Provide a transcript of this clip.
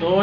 2